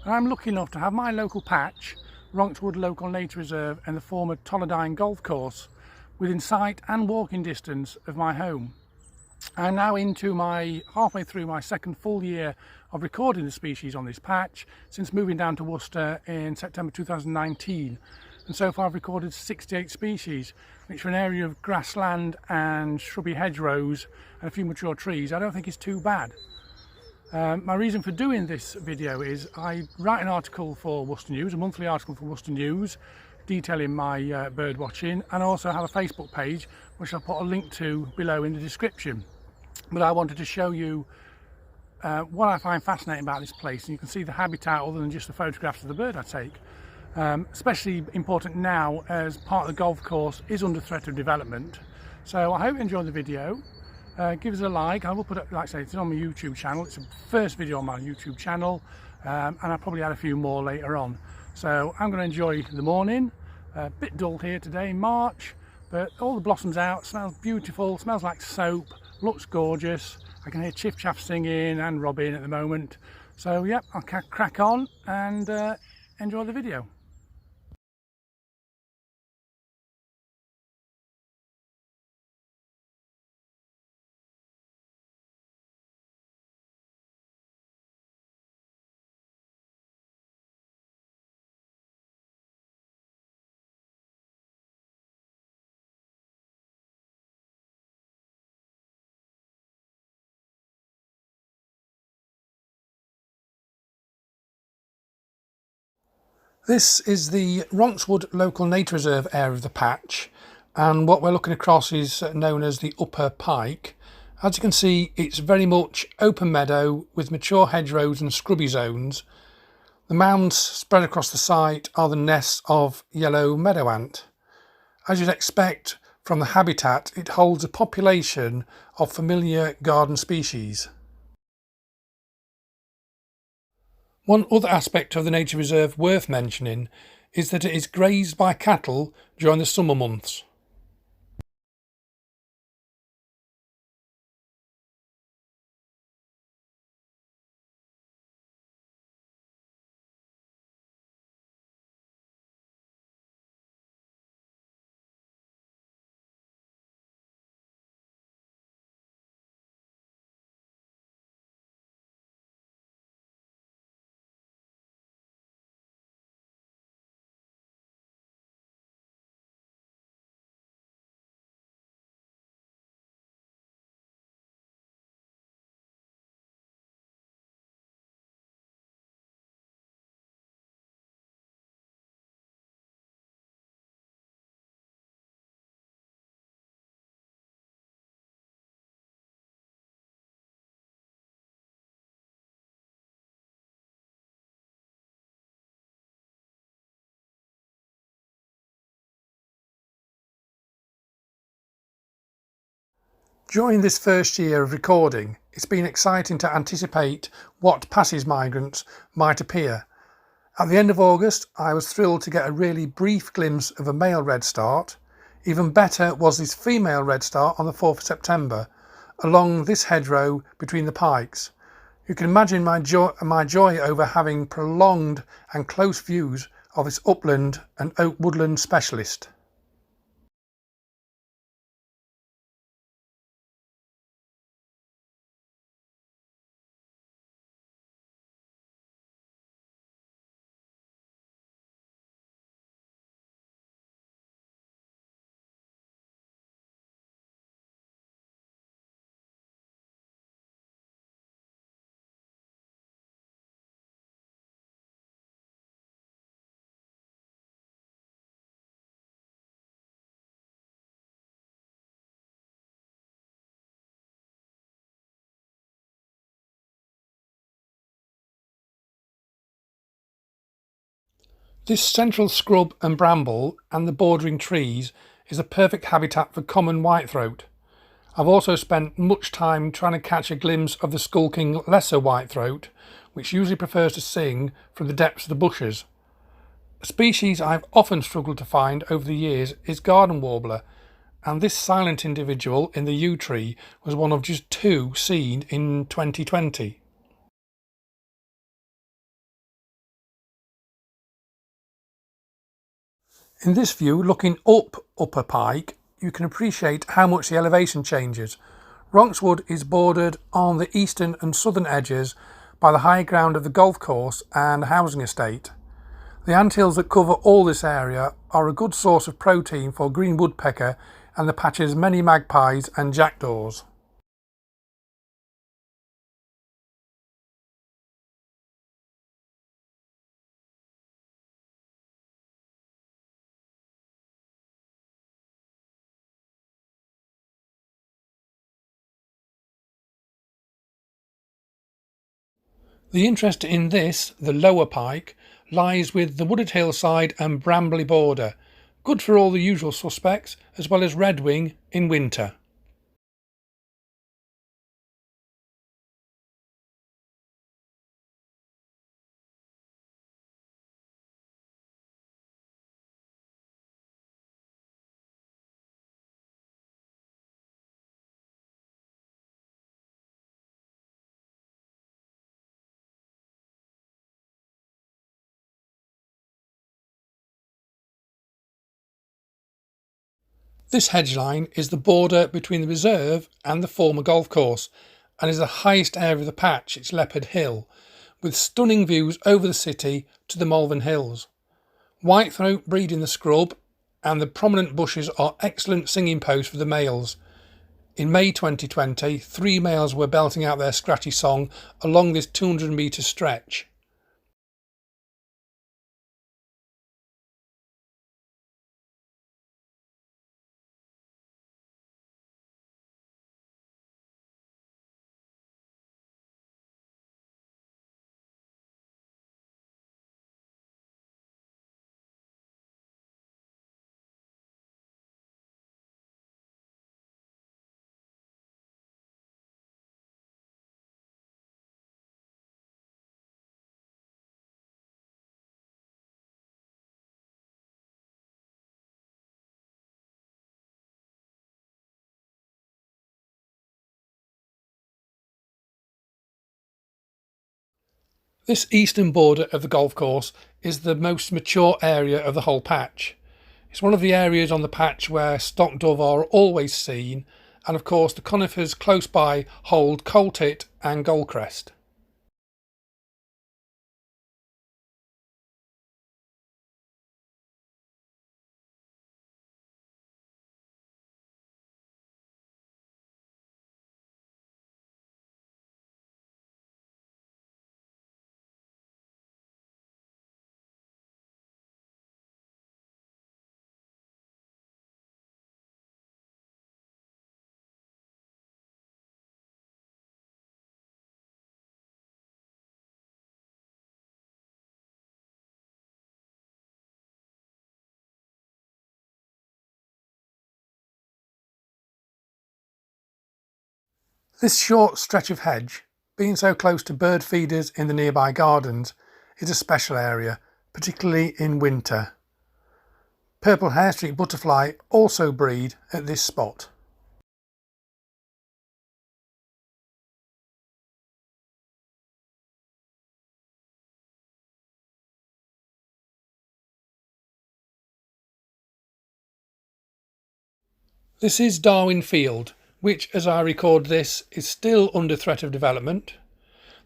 and I'm lucky enough to have my local patch, Ronkswood Local Nature Reserve, and the former Tolladine Golf Course within sight and walking distance of my home. I'm now halfway through my second full year of recording the species on this patch since moving down to Worcester in September 2019, and so far I've recorded 68 species, which for an area of grassland and shrubby hedgerows and a few mature trees I don't think is too bad. My reason for doing this video is I write an article for Worcester News, a monthly article for Worcester News, detailing my bird watching, and I also have a Facebook page which I'll put a link to below in the description. But I wanted to show you what I find fascinating about this place, and you can see the habitat other than just the photographs of the bird I take. Especially important now as part of the golf course is under threat of development. So I hope you enjoy the video. Give us a like. I will put it, like I say, it's on my YouTube channel. It's the first video on my YouTube channel, and I'll probably add a few more later on. So I'm going to enjoy the morning. A bit dull here today in March, but all the blossoms out, smells beautiful, smells like soap, looks gorgeous. I can hear chiff chaff singing and robin at the moment. So yep, I'll crack on and enjoy the video. This is the Ronkswood Local Nature Reserve area of the patch, and what we're looking across is known as the Upper Pike. As you can see, it's very much open meadow with mature hedgerows and scrubby zones. The mounds spread across the site are the nests of yellow meadow ant. As you'd expect from the habitat, it holds a population of familiar garden species. One other aspect of the nature reserve worth mentioning is that it is grazed by cattle during the summer months. During this first year of recording, it's been exciting to anticipate what passage migrants might appear. At the end of August, I was thrilled to get a really brief glimpse of a male redstart. Even better was this female redstart on the 4th of September, along this hedgerow between the pikes. You can imagine my joy over having prolonged and close views of this upland and oak woodland specialist. This central scrub and bramble and the bordering trees is a perfect habitat for common whitethroat. I've also spent much time trying to catch a glimpse of the skulking lesser whitethroat, which usually prefers to sing from the depths of the bushes. A species I've often struggled to find over the years is garden warbler, and this silent individual in the yew tree was one of just 2 seen in 2020. In this view, looking up Upper Pike, you can appreciate how much the elevation changes. Ronkswood is bordered on the eastern and southern edges by the high ground of the golf course and housing estate. The anthills that cover all this area are a good source of protein for green woodpecker and the patch's many magpies and jackdaws. The interest in this, the lower pike, lies with the wooded hillside and brambly border, good for all the usual suspects, as well as redwing in winter. This hedge line is the border between the reserve and the former golf course and is the highest area of the patch. It's Leopard Hill, with stunning views over the city to the Malvern Hills. Whitethroat breed in the scrub and the prominent bushes are excellent singing posts for the males. In May 2020, 3 males were belting out their scratchy song along this 200-metre stretch. This eastern border of the golf course is the most mature area of the whole patch. It's one of the areas on the patch where stock dove are always seen, and of course the conifers close by hold coaltit and goldcrest. This short stretch of hedge, being so close to bird feeders in the nearby gardens, is a special area, particularly in winter. Purple hairstreak butterfly also breed at this spot. This is Darwin Field, which, as I record this, is still under threat of development.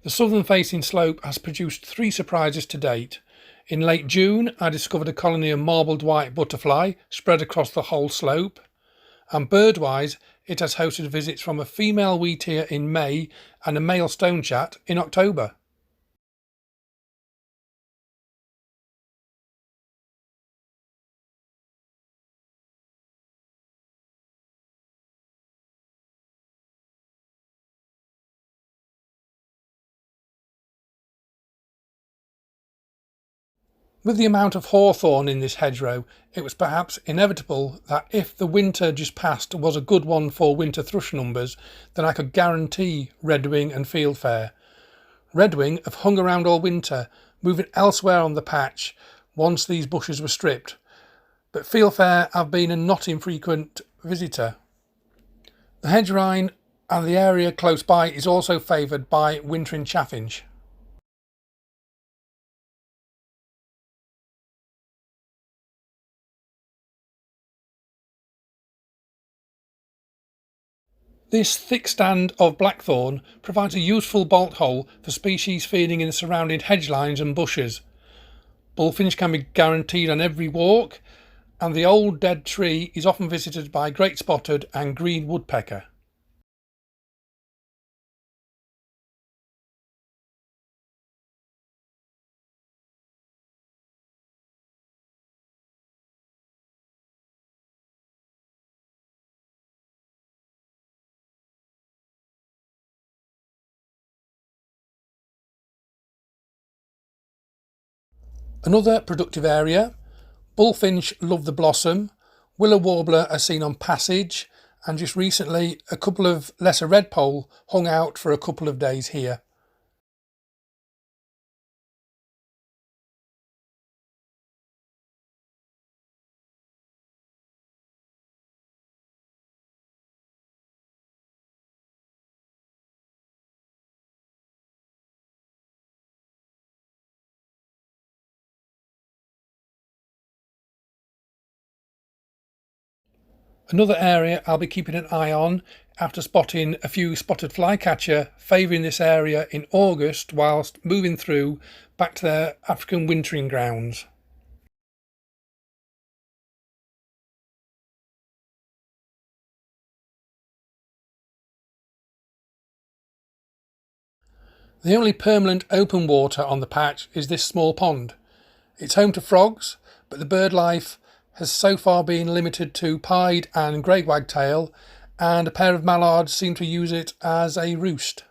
The southern facing slope has produced 3 surprises to date. In late June, I discovered a colony of marbled white butterfly spread across the whole slope. And birdwise, it has hosted visits from a female wheatear in May and a male stonechat in October. With the amount of hawthorn in this hedgerow, it was perhaps inevitable that if the winter just past was a good one for winter thrush numbers, then I could guarantee redwing and fieldfare. Redwing have hung around all winter, moving elsewhere on the patch once these bushes were stripped, but fieldfare have been a not infrequent visitor. The hedge rind and the area close by is also favoured by wintering chaffinch. This thick stand of blackthorn provides a useful bolt hole for species feeding in the surrounding hedge lines and bushes. Bullfinch can be guaranteed on every walk, and the old dead tree is often visited by great spotted and green woodpecker. Another productive area. Bullfinch love the blossom, willow warbler are seen on passage, and just recently a couple of lesser redpoll hung out for a couple of days here. Another area I'll be keeping an eye on after spotting a few spotted flycatcher favouring this area in August whilst moving through back to their African wintering grounds. The only permanent open water on the patch is this small pond. It's home to frogs, but the bird life has so far been limited to pied and grey wagtail, and a pair of mallards seem to use it as a roost.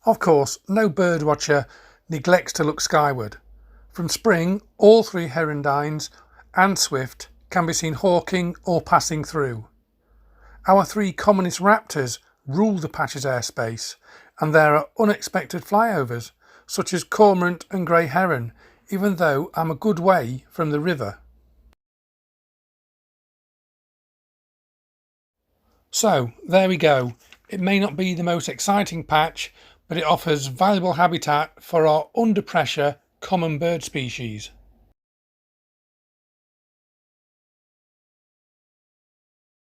Of course, no birdwatcher neglects to look skyward. From spring, all three hirundines and swift can be seen hawking or passing through. Our three commonest raptors rule the patch's airspace, and there are unexpected flyovers, such as cormorant and grey heron, even though I'm a good way from the river. So, there we go. It may not be the most exciting patch, but it offers valuable habitat for our under pressure common bird species.